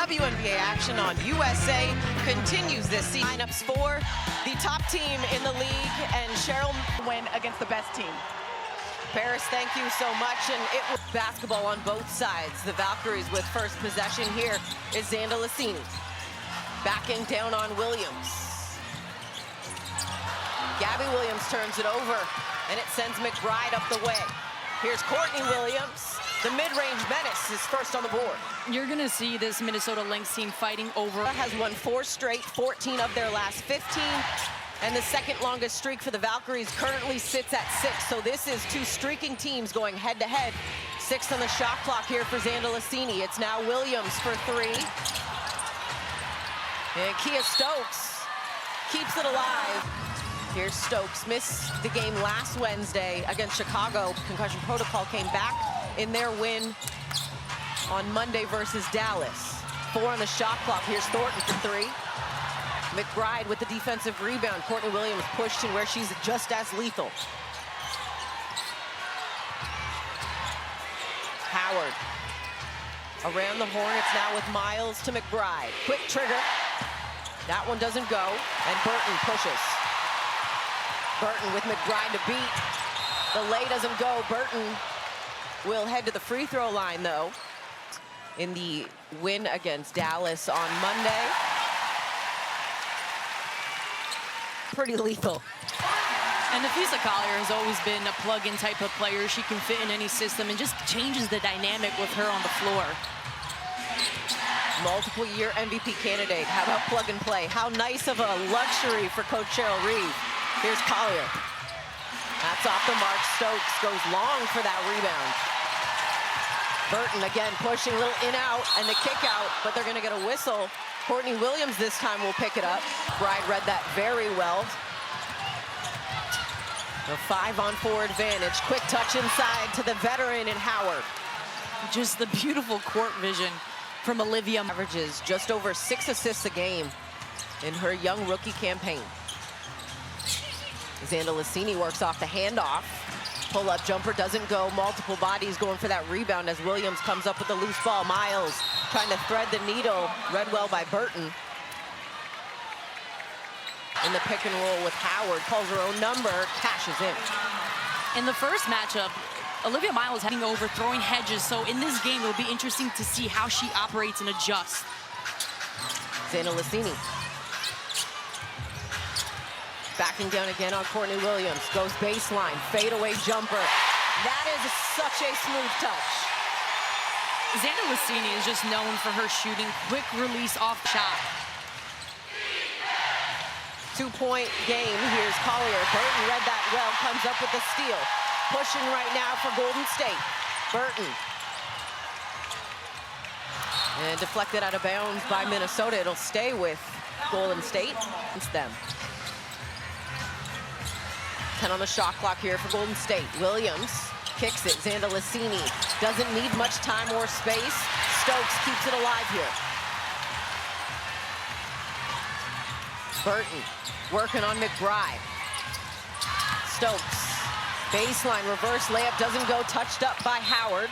WNBA action on USA continues this season. Lineups for the top team in the league, and Cheryl win against the best team. Paris, thank you so much. And it was basketball on both sides. The Valkyries with first possession. Here is Xanda Lacini backing down on Williams. Gabby Williams turns it over, and it sends McBride up the way. Here's Courtney Williams. The mid-range menace is first on the board. You're going to see this Minnesota Lynx team fighting over. Has won 4 straight, 14 of their last 15. And the second longest streak for the Valkyries currently sits at 6. So this is 2 streaking teams going head-to-head. 6th on the shot clock here for Xanda Lacini. It's now Williams for 3. And Kia Stokes keeps it alive. Here's Stokes, missed the game last Wednesday against Chicago. Concussion protocol, came back in their win on Monday versus Dallas. 4 on the shot clock. Here's Thornton for 3. McBride with the defensive rebound. Courtney Williams pushed in where she's just as lethal. Howard around the Hornets now with Miles to McBride. Quick trigger. That one doesn't go, and Burton pushes. Burton with McBride to beat. The lay doesn't go. Burton will head to the free throw line, though, in the win against Dallas on Monday. Pretty lethal. And Nafisa Collier has always been a plug-in type of player. She can fit in any system and just changes the dynamic with her on the floor. Multiple-year MVP candidate. How about plug and play? How nice of a luxury for Coach Cheryl Reeve. Here's Collier. That's off the mark. Stokes goes long for that rebound. Burton again pushing, a little in-out and the kick-out, but they're going to get a whistle. Courtney Williams this time will pick it up. Bride read that very well. A 5-on-4 advantage. Quick touch inside to the veteran in Howard. Just the beautiful court vision from Olivia. Averages just over 6 assists a game in her young rookie campaign. Xanda Lacini works off the handoff. Pull-up jumper doesn't go. Multiple bodies going for that rebound as Williams comes up with the loose ball. Miles trying to thread the needle. Read well by Burton. In the pick and roll with Howard. Calls her own number. Cashes in. In the first matchup, Olivia Miles heading over, throwing hedges. So in this game, it'll be interesting to see how she operates and adjusts. Xanda Lacini. Backing down again on Courtney Williams. Goes baseline, fadeaway jumper. That is such a smooth touch. Xanda Lacini is just known for her shooting, quick release off shot. 2-point game. Here's Collier. Burton read that well, comes up with the steal. Pushing right now for Golden State. Burton. And deflected out of bounds by Minnesota. It'll stay with Golden State. It's them. 10 on the shot clock here for Golden State. Williams kicks it. Xanda Lacini doesn't need much time or space. Stokes keeps it alive here. Burton working on McBride. Stokes. Baseline reverse layup doesn't go. Touched up by Howard.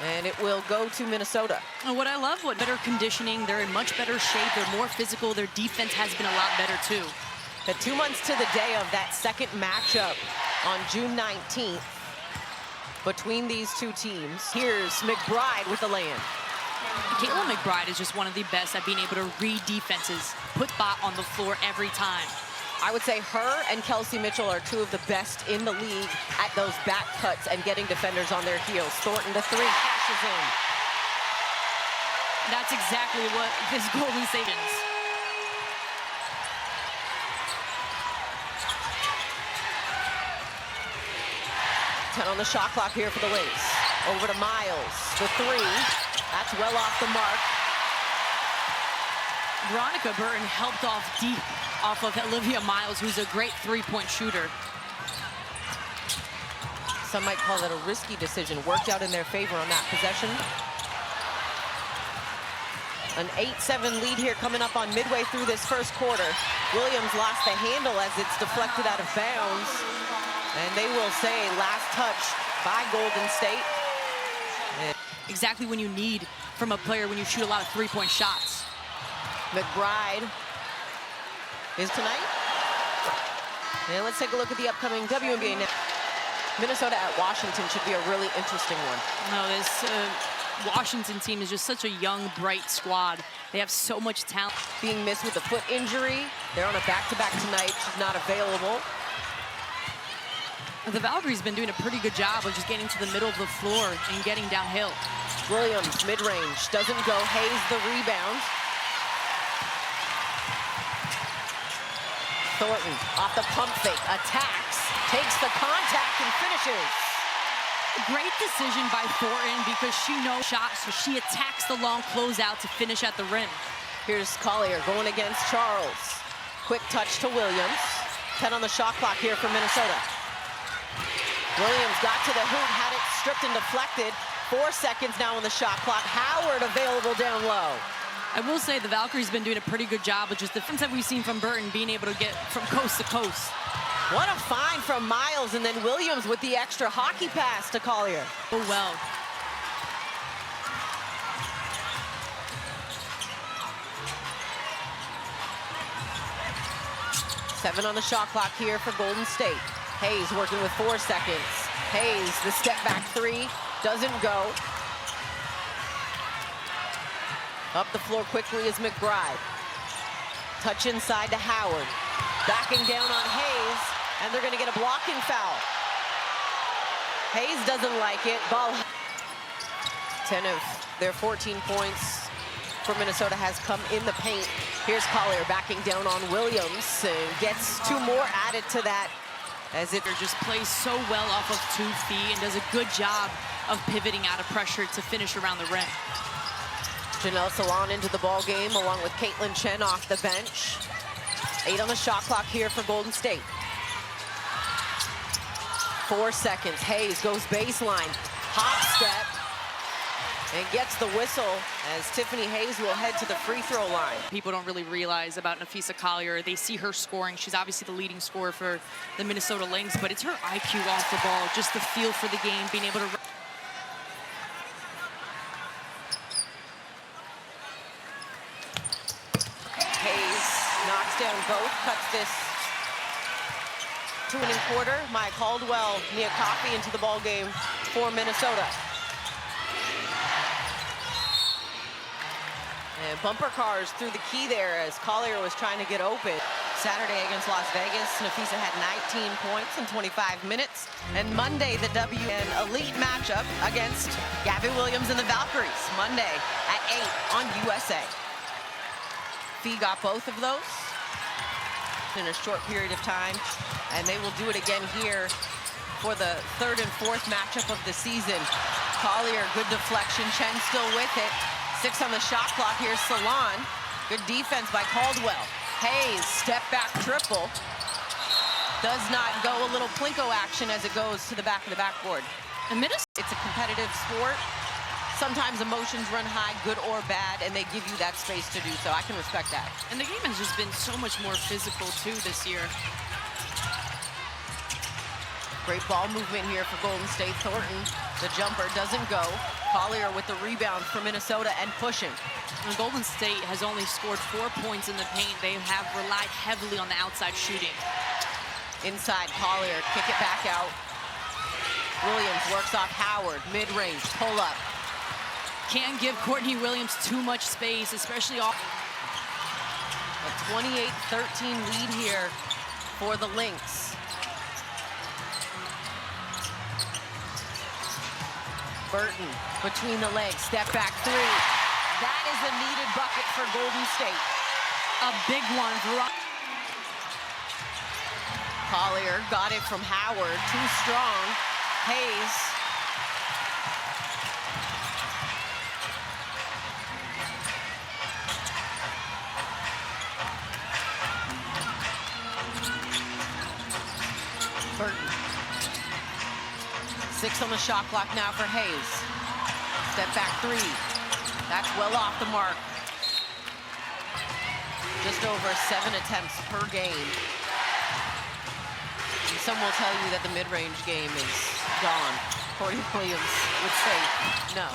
And it will go to Minnesota. And what I love, better conditioning. They're in much better shape. They're more physical. Their defense has been a lot better, too. At 2 months to the day of that second matchup on June 19th between these two teams. Here's McBride with the land. Caitlin McBride is just one of the best at being able to read defenses, put bot on the floor every time. I would say her and Kelsey Mitchell are 2 of the best in the league at those back cuts and getting defenders on their heels. Thornton to 3, cashes in. That's exactly what this Golden State is. On the shot clock here for the Lynx. Over to Miles. The 3. That's well off the mark. Veronica Burton helped off deep off of Olivia Miles, who's a great 3-point shooter. Some might call that a risky decision. Worked out in their favor on that possession. An 8-7 lead here coming up on midway through this first quarter. Williams lost the handle as it's deflected out of bounds. And they will say last touch by Golden State. Exactly when you need from a player when you shoot a lot of three-point shots. McBride is tonight. And let's take a look at the upcoming WNBA now. Minnesota at Washington should be a really interesting one. No, this Washington team is just such a young, bright squad. They have so much talent. Being missed with a foot injury. They're on a back-to-back tonight. She's not available. The Valkyries have been doing a pretty good job of just getting to the middle of the floor and getting downhill. Williams, mid-range, doesn't go. Hayes, the rebound. Thornton, off the pump fake, attacks, takes the contact and finishes. Great decision by Thornton because she knows shots, so she attacks the long closeout to finish at the rim. Here's Collier going against Charles. Quick touch to Williams. 10 on the shot clock here for Minnesota. Williams got to the hoop, had it stripped and deflected. 4 seconds now on the shot clock. Howard available down low. I will say the Valkyries have been doing a pretty good job with just the defense that we've seen from Burton being able to get from coast to coast. What a find from Miles, and then Williams with the extra hockey pass to Collier. Oh, well. Seven on the shot clock here for Golden State. Hayes working with 4 seconds. Hayes, the step back three, doesn't go. Up the floor quickly is McBride. Touch inside to Howard. Backing down on Hayes, and they're gonna get a blocking foul. Hayes doesn't like it. Ball. 10 of their 14 points for Minnesota has come in the paint. Here's Collier backing down on Williams and gets 2 more added to that. As it just plays so well off of 2 feet and does a good job of pivoting out of pressure to finish around the rim. Janelle Salon into the ball game along with Caitlin Chen off the bench. 8 on the shot clock here for Golden State. 4 seconds. Hayes goes baseline. Hop step. And gets the whistle as Tiffany Hayes will head to the free throw line. People don't really realize about Napheesa Collier. They see her scoring. She's obviously the leading scorer for the Minnesota Lynx, but it's her IQ off the ball, just the feel for the game, being able to... Hayes knocks down both, cuts this 2 1/4. Maya Caldwell, Nia Coffey into the ball game for Minnesota. And bumper cars through the key there as Collier was trying to get open. Saturday against Las Vegas, Napheesa had 19 points in 25 minutes. And Monday, the WN Elite matchup against Gabby Williams and the Valkyries. Monday at 8 on USA. Fee got both of those in a short period of time. And they will do it again here for the 3rd and 4th matchup of the season. Collier, good deflection. Chen still with it. 6 on the shot clock. Here's Salon. Good defense by Caldwell. Hayes, step back triple. Does not go. A little Plinko action as it goes to the back of the backboard. And It's a competitive sport. Sometimes emotions run high, good or bad, and they give you that space to do so. I can respect that. And the game has just been so much more physical, too, this year. Great ball movement here for Golden State. Thornton, the jumper doesn't go. Collier with the rebound for Minnesota and pushing. And Golden State has only scored 4 points in the paint. They have relied heavily on the outside shooting. Inside, Collier, kick it back out. Williams works off Howard, mid-range, pull up. Can't give Courtney Williams too much space, especially off. A 28-13 lead here for the Lynx. Burton between the legs, step back three. That is a needed bucket for Golden State. A big one for Collier got it from Howard, too strong. Hayes. Burton. 6 on the shot clock now for Hayes. Step back three. That's well off the mark. Just over 7 attempts per game. And some will tell you that the mid-range game is gone. Courtney Williams would say no.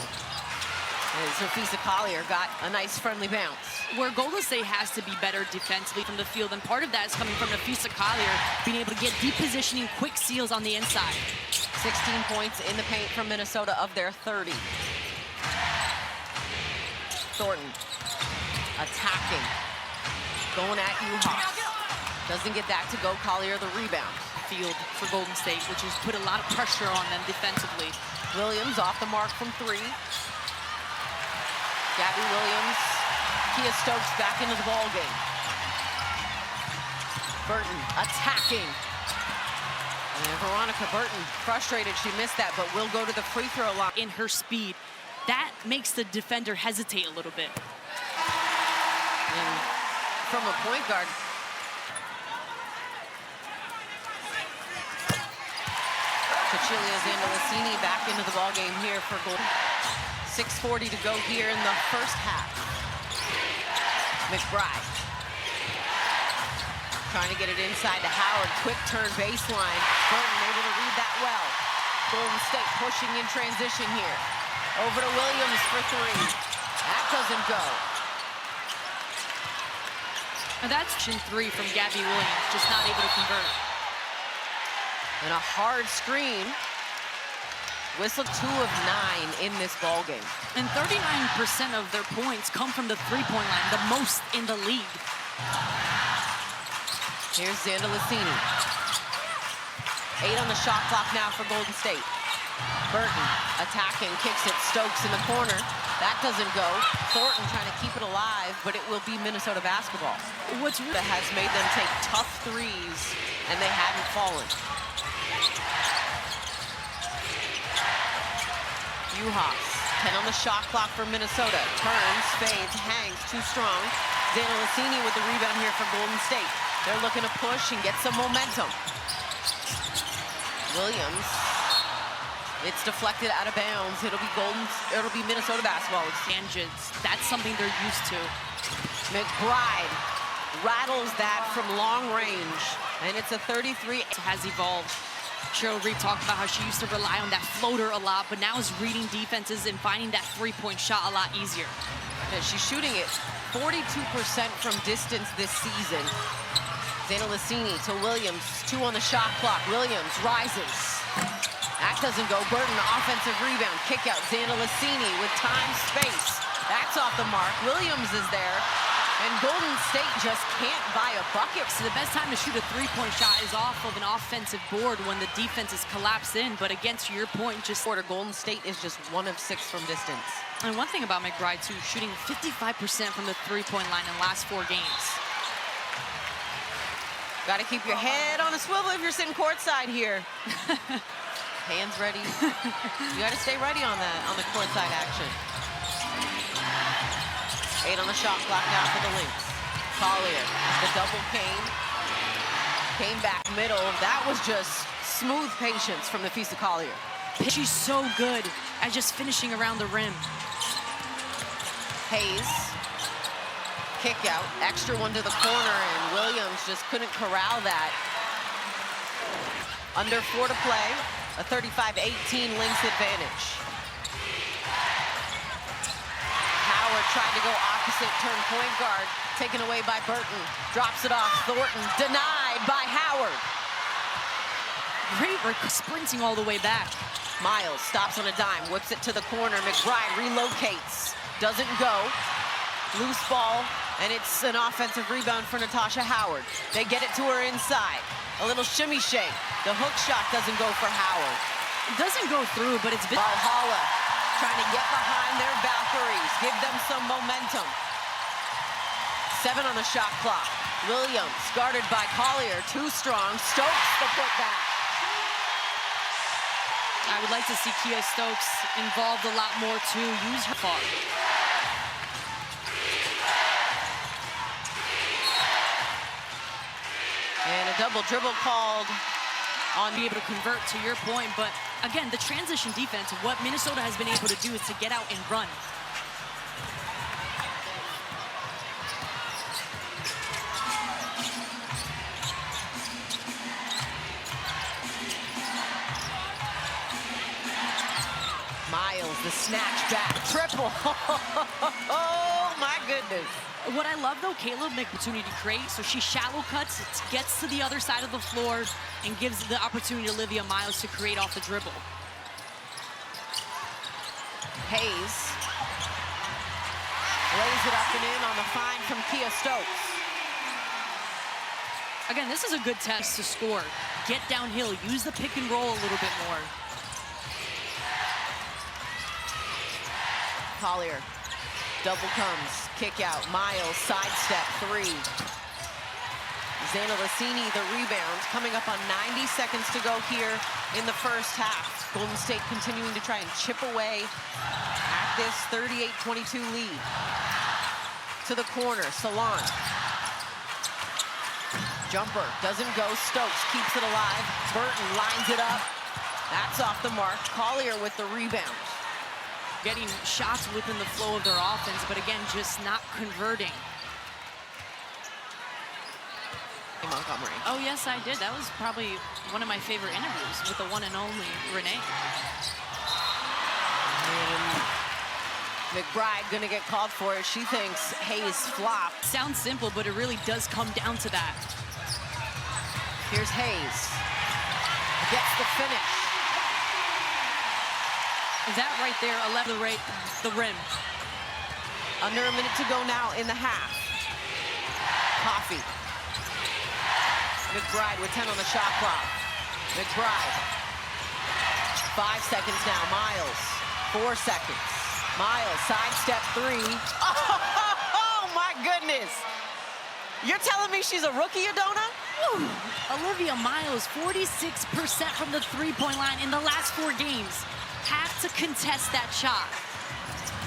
As Rafisa Collier got a nice friendly bounce. Where Golden State has to be better defensively from the field, and part of that is coming from Nafisa Collier being able to get deep positioning, quick seals on the inside. 16 points in the paint from Minnesota of their 30. Thornton attacking, going at Uhas. Doesn't get that to go. Collier the rebound. Field for Golden State, which has put a lot of pressure on them defensively. Williams off the mark from 3. Gabby Williams, Kia Stokes back into the ball game. Burton attacking. And Veronica Burton frustrated she missed that, but will go to the free throw line. In her speed, that makes the defender hesitate a little bit. And from a point guard, Cecilia Zandalicini back into the ball game here for Golden. 6:40 to go here in the first half. McBride trying to get it inside to Howard. Quick turn baseline. Burton able to read that well. Golden State pushing in transition here. Over to Williams for 3. That doesn't go. And that's 3 from Gabby Williams, just not able to convert. And a hard screen. Whistle 2 of 9 in this ball game. And 39% of their points come from the three-point line, the most in the league. Here's Zandalicini. 8 on the shot clock now for Golden State. Burton attacking, kicks it. Stokes in the corner. That doesn't go. Thornton trying to keep it alive, but it will be Minnesota basketball. What's that has made them take tough threes, and they haven't fallen. Uhas, 10 on the shot clock for Minnesota. Turns, fades, hangs, too strong. Zandalicini with the rebound here for Golden State. They're looking to push and get some momentum. Williams, it's deflected out of bounds. It'll be Minnesota basketball. Tangents, that's something they're used to. McBride rattles that from long range, and it's a 33. It has evolved. Cheryl Reed talked about how she used to rely on that floater a lot, but now is reading defenses and finding that three-point shot a lot easier. Yeah, she's shooting it 42% from distance this season. Zandalicini to Williams, 2 on the shot clock. Williams rises. That doesn't go. Burton, offensive rebound, kick out. Zandalicini with time, space. That's off the mark. Williams is there. And Golden State just can't buy a bucket. So the best time to shoot a three-point shot is off of an offensive board when the defense is collapsed in. But again, to your point, just Golden State is just 1 of 6 from distance. And one thing about McBride, too, shooting 55% from the three-point line in the last 4 games. Got to keep your head on a swivel if you're sitting courtside here. Hands ready. You got to stay ready on the courtside action. 8 on the shot clock now for the Lynx. Collier, the double came back middle. That was just smooth patience from Nafisa Collier. She's so good at just finishing around the rim. Hayes, kick out, extra one to the corner, and Williams just couldn't corral that. Under 4 to play, a 35-18 Lynx advantage. Howard tried to go opposite, turn point guard, taken away by Burton. Drops it off, Thornton, denied by Howard. Great sprinting all the way back. Miles stops on a dime, whips it to the corner. McBride relocates, doesn't go. Loose ball, and it's an offensive rebound for Natasha Howard. They get it to her inside. A little shimmy shake. The hook shot doesn't go for Howard. It doesn't go through, but it's been... Valhalla trying to get behind their Valkyries, give them some momentum. 7 on the shot clock. Williams guarded by Collier, too strong. Stokes the putback. I would like to see Kia Stokes involved a lot more to use her far. And a double dribble called on be able to convert, to your point. But again, the transition defense, what Minnesota has been able to do is to get out and run. Miles the snatch back. Triple. Oh, my goodness. What I love, though, Caleb make opportunity to create, so she shallow cuts, gets to the other side of the floor, and gives the opportunity to Olivia Miles to create off the dribble. Hayes lays it up and in on the find from Kia Stokes. Again, this is a good test to score. Get downhill, use the pick and roll a little bit more. Collier, double comes, kick out, Miles, sidestep, three. Zana Lassini, the rebound, coming up on 90 seconds to go here in the first half. Golden State continuing to try and chip away at this 38-22 lead. To the corner, Salon. Jumper, doesn't go, Stokes keeps it alive. Burton lines it up. That's off the mark. Collier with the rebound. Getting shots within the flow of their offense, but again, just not converting. Montgomery. Oh, yes, I did. That was probably one of my favorite interviews with the one and only Renee. And McBride gonna get called for it. She thinks Hayes flopped. Sounds simple, but it really does come down to that. Here's Hayes. Gets the finish. That right there, 11 the rim. Under a minute to go now in the half. Coffee. McBride with 10 on the shot clock. McBride. 5 seconds now. Miles. 4 seconds. Miles, sidestep three. Oh, my goodness. You're telling me she's a rookie, Adona? Woo. Olivia Miles, 46% from the three-point line in the last 4 games. Have to contest that shot.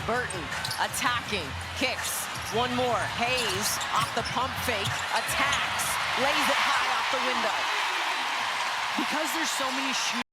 Burton attacking, kicks. One more. Hayes off the pump fake, attacks, lays it high off the window. Because there's so many shooters.